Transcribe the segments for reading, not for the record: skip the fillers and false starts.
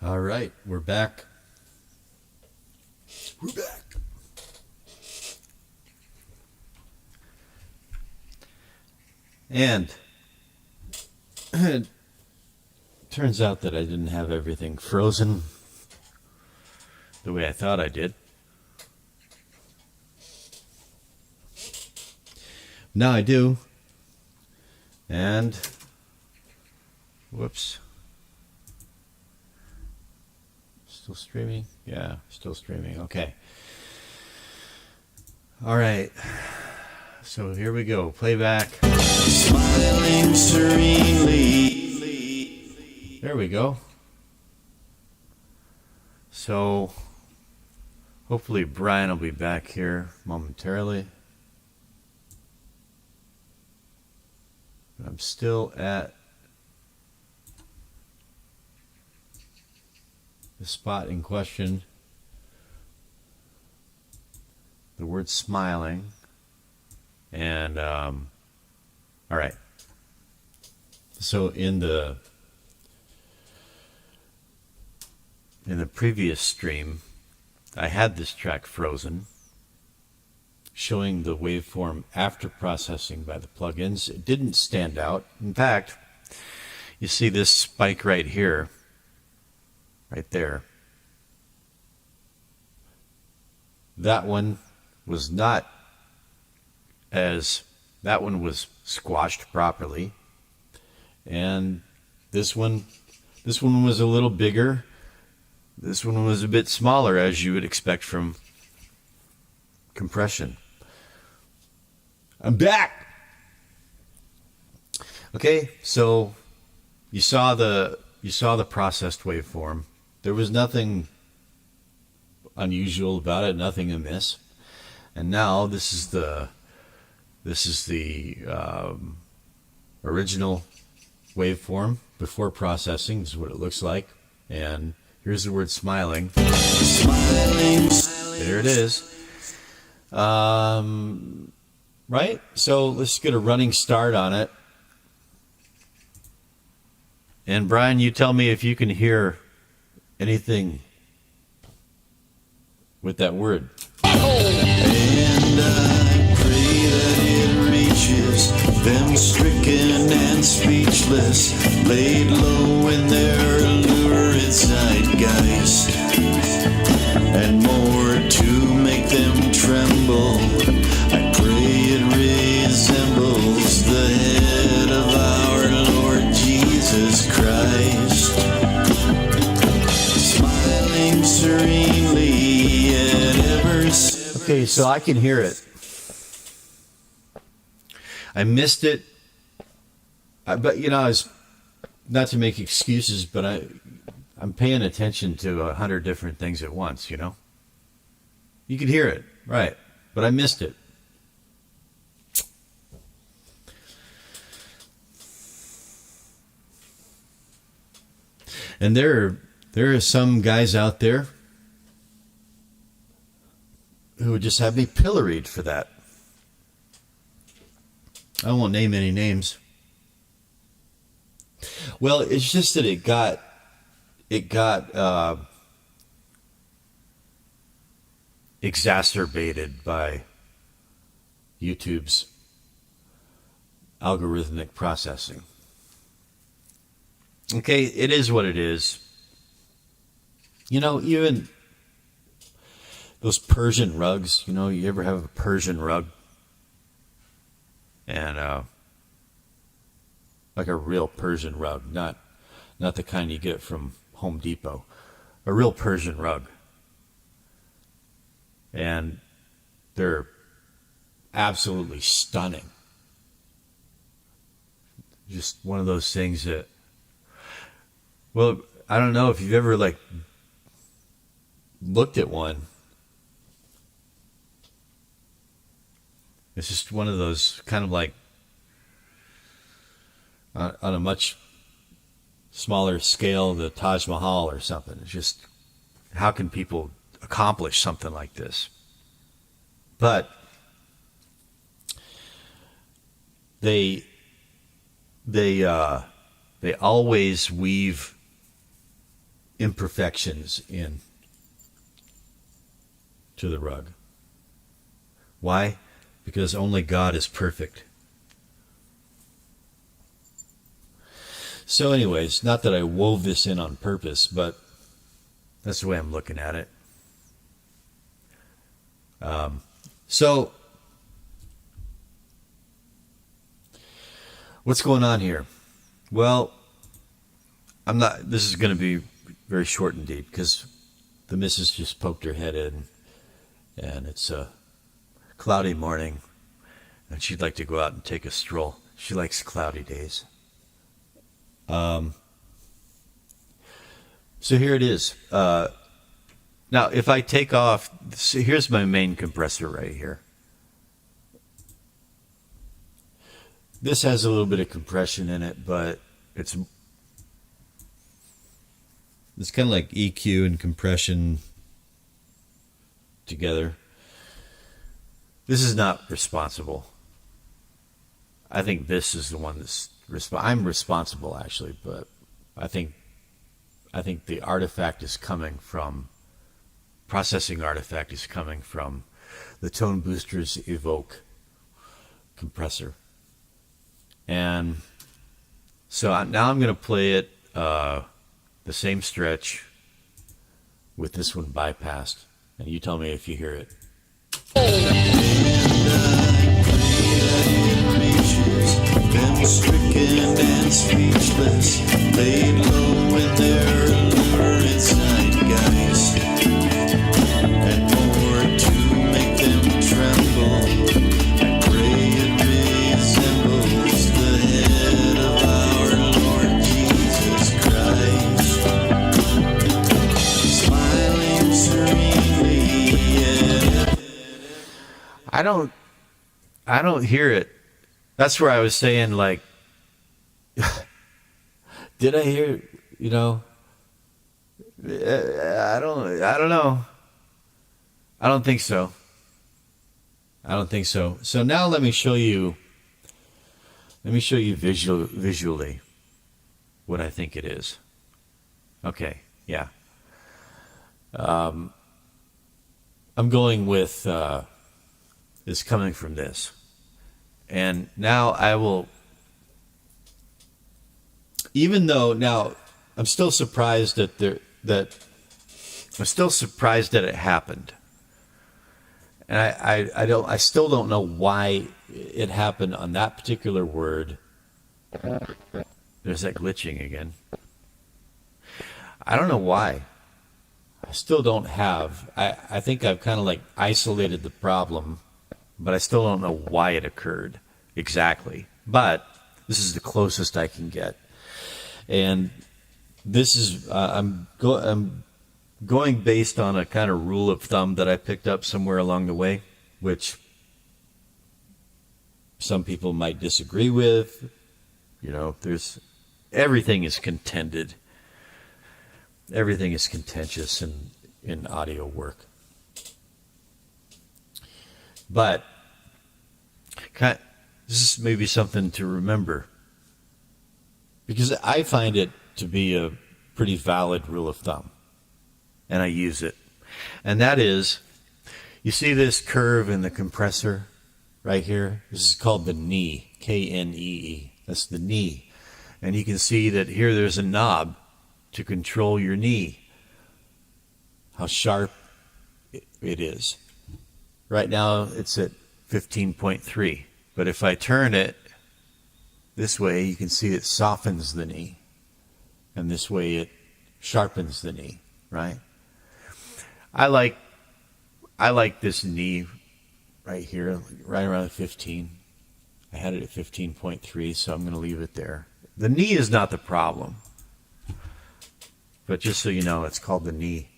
All right, we're back. We're back. And it turns out that I didn't have everything frozen the way I thought I did. Now I do. And whoops. Still streaming? Yeah, still streaming. Okay. All right. So here we go. Playback. Smiling serenely. There we go. So hopefully Brian will be back here momentarily. I'm still at the spot in question. The word smiling. And all right. So in the previous stream, I had this track frozen, showing the waveform after processing by the plugins. It didn't stand out. In fact, you see this spike right here, right there. That one was not that one was squashed properly, and this one was a little bigger. This one was a bit smaller, as you would expect from compression. I'm back. Okay, so you saw the processed waveform. There was nothing unusual about it, nothing amiss. And now this is the original waveform before processing. This is what it looks like. And here's the word smiling. Smiling. There it is. Right? So let's get a running start on it. And Brian, you tell me if you can hear anything with that word. And I pray that it reaches them stricken and speechless, laid low in their lurid zeitgeist, and more to make them tremble. I pray it resembles the head of our Lord Jesus Christ, smiling serenely at ever. Okay, so I can hear it. I missed it, but you know, I was, not to make excuses, but I'm paying attention to 100 different things at once. You know, you could hear it, right? But I missed it. And there are some guys out there who would just have me pilloried for that. I won't name any names. Well, it's just that it got exacerbated by YouTube's algorithmic processing. Okay, it is what it is. You know, even those Persian rugs, you know, you ever have a Persian rug? And like a real Persian rug, not the kind you get from Home Depot. A real Persian rug. And they're absolutely stunning. Just one of those things that, well, I don't know if you've ever like looked at one. It's just one of those kind of like on a much smaller scale, the Taj Mahal or something. It's just, how can people accomplish something like this? But they always weave imperfections in to the rug. Why? Because only God is perfect. So anyways, not that I wove this in on purpose, but that's the way I'm looking at it. So what's going on here? Well, this is going to be very short indeed, because the missus just poked her head in, and it's a cloudy morning, and she'd like to go out and take a stroll. She likes cloudy days. So here it is. Now, if I take off, so here's my main compressor right here. This has a little bit of compression in it, but it's kind of like EQ and compression together. This is not responsible. I think this is the one that's I'm responsible actually, but I think the artifact is coming from processing artifact is coming from the Tone Boosters Evoke compressor. And so now I'm going to play it the same stretch with this one bypassed, and you tell me if you hear it. Been stricken and speechless, laid low in their lurid zeitgeist, and more to make them tremble. I pray it resembles the head of our Lord Jesus Christ, smiling serenely. I don't hear it. That's where I was saying, like, did I hear, I don't know. I don't think so. So now let me show you visually what I think it is. Okay, yeah. I'm going with, is coming from this. And now I will, even though now I'm still surprised that it happened. And I still don't know why it happened on that particular word. There's that glitching again. I don't know why. I still don't have, I think I've kind of like isolated the problem, but I still don't know why it occurred exactly. But this is the closest I can get. And this is, I'm going based on a kind of rule of thumb that I picked up somewhere along the way, which some people might disagree with. Everything is contended. Everything is contentious in audio work. But this is maybe something to remember, because I find it to be a pretty valid rule of thumb, and I use it. And that is, you see this curve in the compressor right here? This is called the knee, Knee. That's the knee. And you can see that here there's a knob to control your knee, how sharp it is. Right now it's at 15.3, but if I turn it this way, you can see it softens the knee, and this way it sharpens the knee, right? I like this knee right here, right around 15. I had it at 15.3, so I'm going to leave it there. The knee is not the problem, but just so you know, it's called the knee.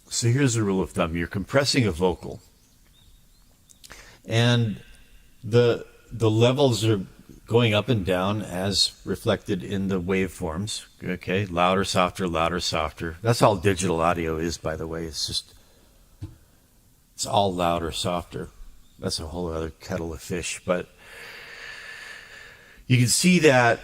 So here's the rule of thumb. You're compressing a vocal, and the levels are going up and down as reflected in the waveforms. Okay, louder, softer, louder, softer. That's all digital audio is, by the way. It's all louder, softer. That's a whole other kettle of fish. But You can see that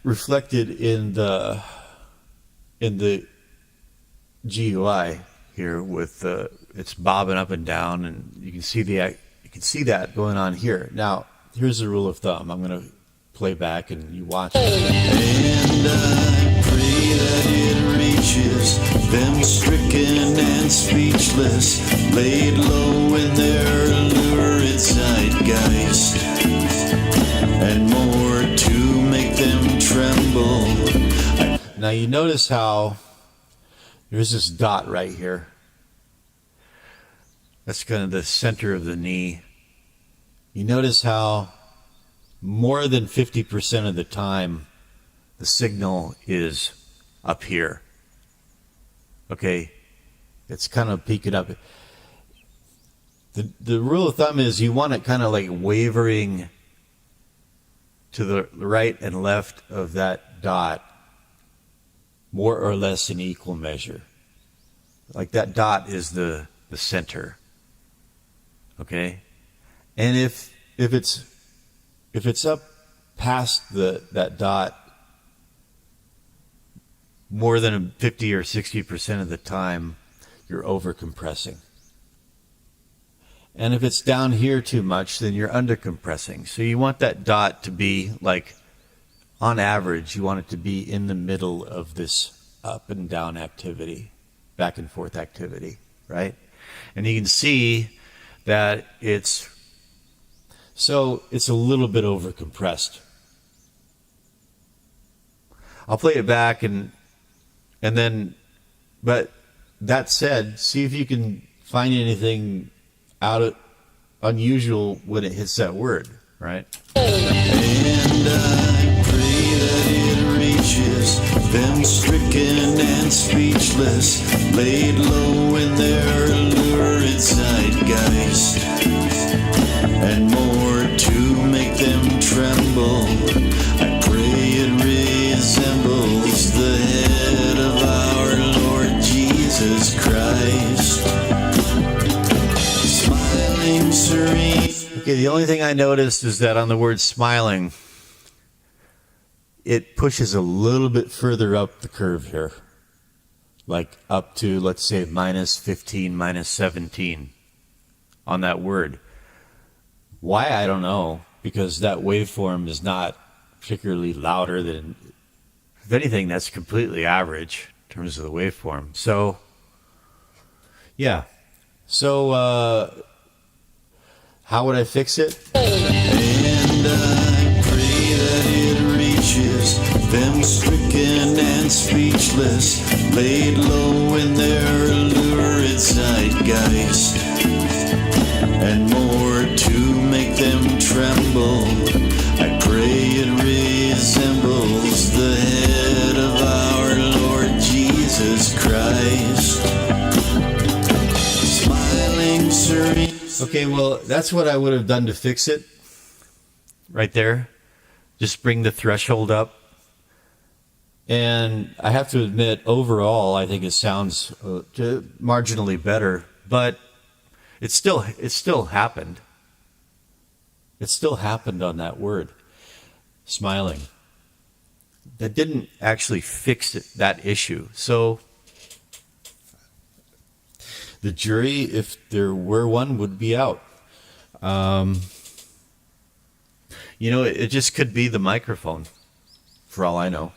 reflected in the GUI here with it's bobbing up and down, and you can see that going on here. Now, here's the rule of thumb. I'm going to play back and you watch it. And I pray that it reaches them stricken and speechless, laid low in their lurid zeitgeist, and more to make them tremble. Now you notice how there's this dot right here. That's kind of the center of the knee. You notice how more than 50% of the time the signal is up here. Okay, it's kind of peaking up. The rule of thumb is you want it kind of like wavering to the right and left of that dot, more or less in equal measure. Like that dot is the center. Okay? And if it's up past that dot more than 50 or 60% of the time, you're over compressing. And if it's down here too much, then you're under compressing. So you want that dot to be like, on average, you want it to be in the middle of this up and down activity, back and forth activity, right? And you can see that it's a little bit over compressed. I'll play it back and then, but that said, see if you can find anything unusual when it hits that word, right? And I pray that it reaches them stricken and speechless, laid low in their lurid zeitgeist, and more to make them tremble. I pray it resembles the head of our Lord Jesus Christ, smiling serene. Okay, the only thing I noticed is that on the word smiling, it pushes a little bit further up the curve here. Like up to, let's say, minus 15, minus 17 on that word. Why, I don't know, because that waveform is not particularly louder than, if anything, that's completely average in terms of the waveform. So, yeah. So, how would I fix it? And I pray that it reaches them stricken and speechless, laid low in their lurid zeitgeist, and more to make them tremble. I pray it resembles the head of our Lord Jesus Christ, smiling serene. Okay, well, that's what I would have done to fix it. Right there. Just bring the threshold up. And I have to admit, overall, I think it sounds marginally better. But it still happened. It still happened on that word. Smiling. That didn't actually fix that issue. So the jury, if there were one, would be out. It just could be the microphone, for all I know.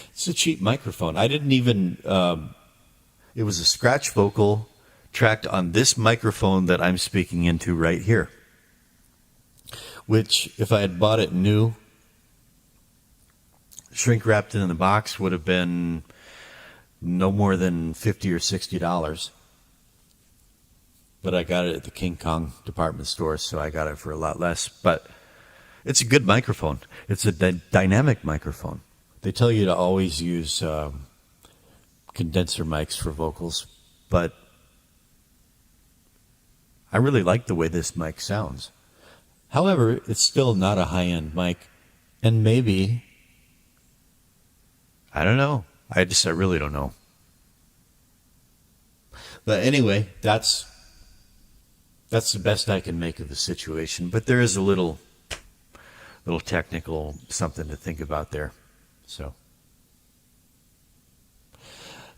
It's a cheap microphone. I didn't even, it was a scratch vocal tracked on this microphone that I'm speaking into right here. Which, if I had bought it new, shrink wrapped in the box, would have been no more than $50 or $60. But I got it at the King Kong department store, so I got it for a lot less. But it's a good microphone. It's a dynamic microphone. They tell you to always use condenser mics for vocals, but I really like the way this mic sounds. However, it's still not a high-end mic, and maybe, I don't know. I really don't know. But anyway, that's the best I can make of the situation. But there is a little little technical something to think about there. So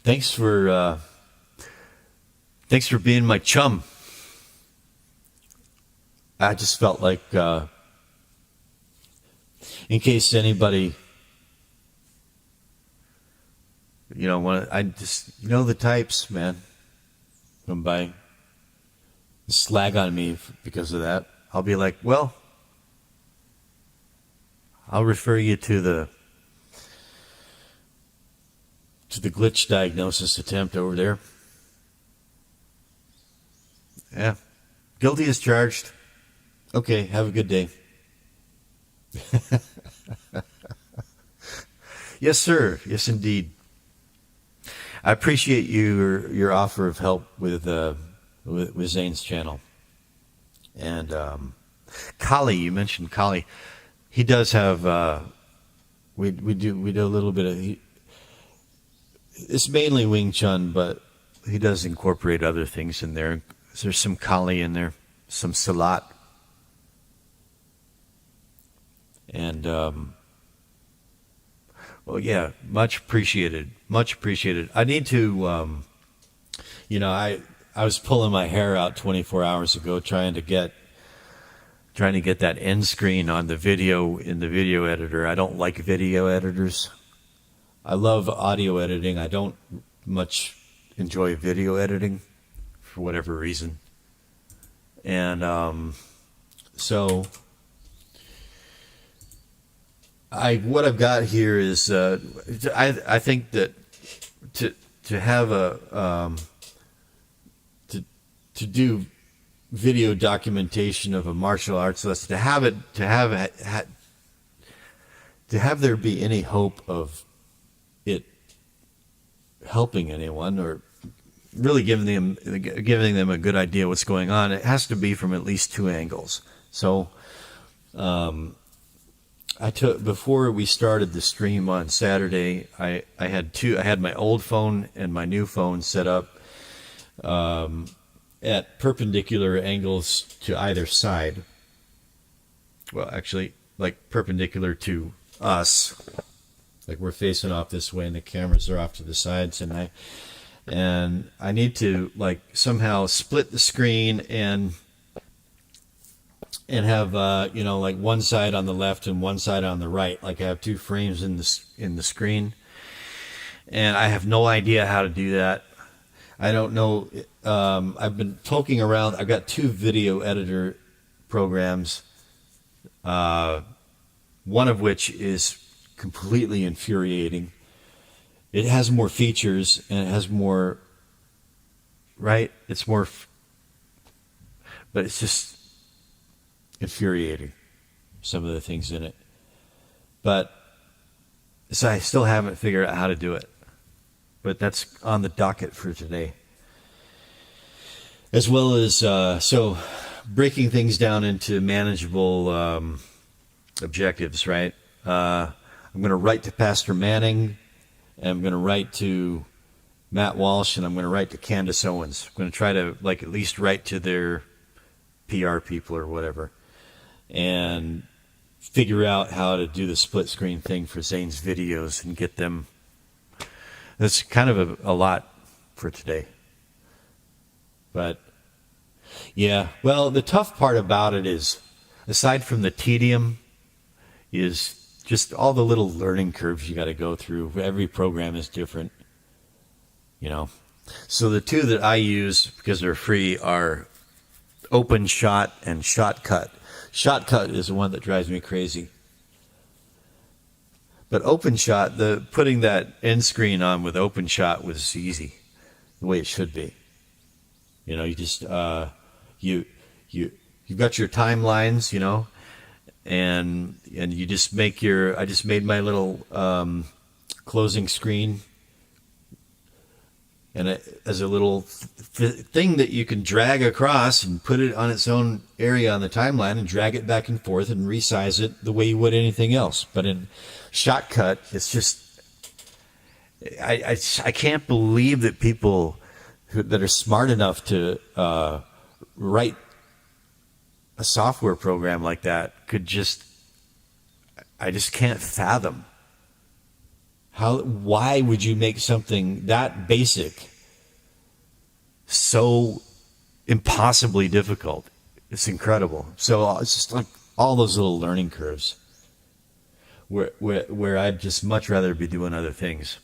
thanks for being my chum. I just felt like, in case anybody, I just, the types, man, come by, slag on me because of that. I'll be like, well, I'll refer you to the glitch diagnosis attempt over there. Yeah. Guilty as charged. Okay, have a good day. Yes, sir. Yes, indeed. I appreciate your offer of help with Zane's channel. And Kali, you mentioned Kali. He does have we do a little bit of it's mainly Wing Chun, but he does incorporate other things in there. There's some Kali in there, some Salat. And well, yeah, much appreciated. Much appreciated. I need to I was pulling my hair out 24 hours ago trying to get that end screen on the video in the video editor. I don't like video editors. I love audio editing. I don't much enjoy video editing for whatever reason. And so what I've got here is I think that to have to do video documentation of a martial arts lesson, to have there be any hope of it helping anyone or really giving them a good idea what's going on, it has to be from at least two angles. So before we started the stream on Saturday, I had my old phone and my new phone set up at perpendicular angles to either side. Well, actually, like perpendicular to us, like we're facing off this way and the cameras are off to the sides, and I need to like somehow split the screen and have like one side on the left and one side on the right. Like I have two frames in the screen, and I have no idea how to do that. I don't know. I've been poking around. I've got two video editor programs, one of which is completely infuriating. It has more features and it has more, right? It's more, but it's just infuriating, some of the things in it. But so I still haven't figured out how to do it. But that's on the docket for today. As well as, so breaking things down into manageable objectives, right? I'm going to write to Pastor Manning, and I'm going to write to Matt Walsh, and I'm going to write to Candace Owens. I'm going to try to, like, at least write to their PR people or whatever, and figure out how to do the split screen thing for Zane's videos and get them. That's kind of a lot for today. But, yeah, well, the tough part about it is, aside from the tedium, is just all the little learning curves you got to go through. Every program is different, So the two that I use, because they're free, are OpenShot and Shotcut. Shotcut is the one that drives me crazy. But OpenShot, putting that end screen on with OpenShot was easy, the way it should be. You just you've got your timelines, and you just make I just made my little closing screen, and as a little thing that you can drag across and put it on its own area on the timeline and drag it back and forth and resize it the way you would anything else. But in Shotcut, it's just I can't believe that people that are smart enough to write a software program like that could just I just can't fathom why would you make something that basic so impossibly difficult? It's incredible. So it's just like all those little learning curves where I'd just much rather be doing other things,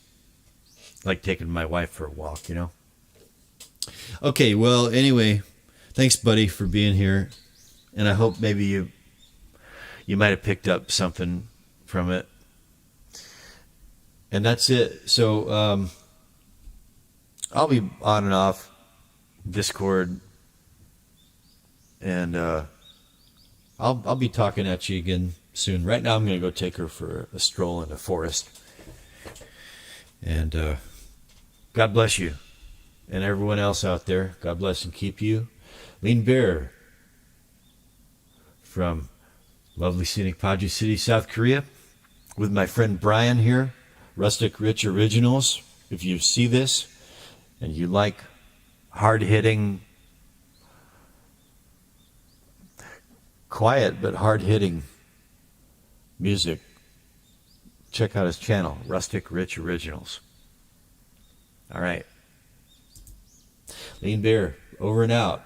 like taking my wife for a walk, you know? Okay, well, anyway, thanks, buddy, for being here. And I hope maybe you might have picked up something from it. And that's it. So I'll be on and off Discord, and I'll be talking at you again soon. Right now, I'm going to go take her for a stroll in the forest. And God bless you. And everyone else out there, God bless and keep you. Lean Bear from lovely scenic Paju City, South Korea, with my friend Brian here, Rustic Rich Originals. If you see this and you like hard-hitting, quiet but hard-hitting music, check out his channel, Rustic Rich Originals. All right. Lean Bear, over and out.